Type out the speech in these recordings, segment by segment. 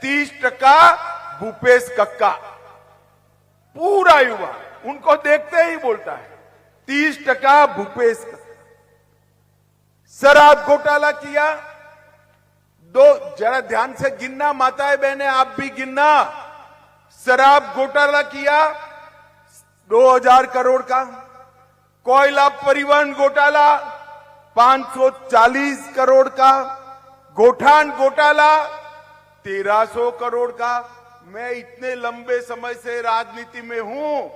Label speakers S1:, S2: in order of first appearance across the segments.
S1: 30% भूपेश कक्का, पूरा युवा उनको देखते ही बोलता है 30% भूपेश कक्का। शराब घोटाला किया, जरा ध्यान से गिनना माताएं बहनें, आप भी गिनना। शराब घोटाला किया 2000 करोड़ का, कोयला परिवहन घोटाला 540 करोड़ का, गोठान घोटाला 1300 करोड़ का। मैं इतने लंबे समय से राजनीति में हूं,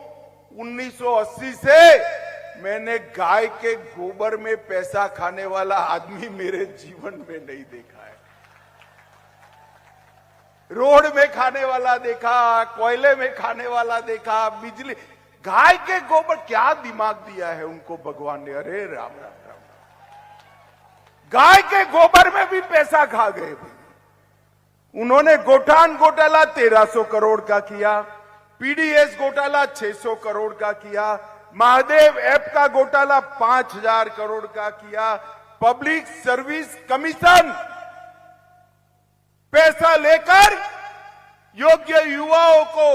S1: 1980 से मैंने गाय के गोबर में पैसा खाने वाला आदमी मेरे जीवन में नहीं देखा है। रोड में खाने वाला देखा, कोयले में खाने वाला देखा, बिजली, गाय के गोबर, क्या दिमाग दिया है उनको भगवान ने। अरे राम राम राम, गाय के गोबर में भी पैसा खा गए भाई। उन्होंने गोठान घोटाला 1300 करोड़ का किया, पीडीएस घोटाला 600 करोड़ का किया, महादेव ऐप का घोटाला 5000 करोड़ का किया, पब्लिक सर्विस कमीशन पैसा लेकर योग्य युवाओं को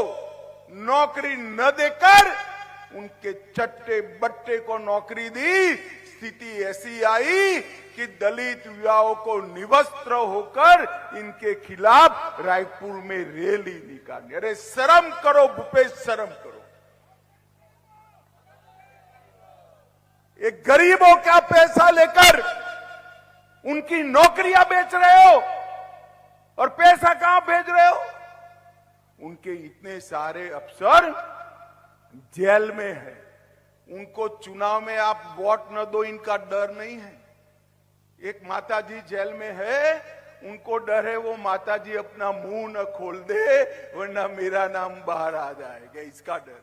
S1: नौकरी न देकर उनके चट्टे बट्टे को नौकरी दी। स्थिति ऐसी आई कि दलित युवाओं को निवस्त्र होकर इनके खिलाफ रायपुर में रैली निकाली। अरे शर्म करो भूपेश, शर्म करो। एक गरीबों का पैसा लेकर उनकी नौकरियां बेच रहे हो और पैसा कहां भेज रहे हो? उनके इतने सारे अफसर जेल में हैं, उनको चुनाव में आप वोट न दो इनका डर नहीं है। एक माताजी जेल में है, उनको डर है वो माताजी अपना मुंह न खोल दे वरना मेरा नाम बाहर आ जाएगा, इसका डर।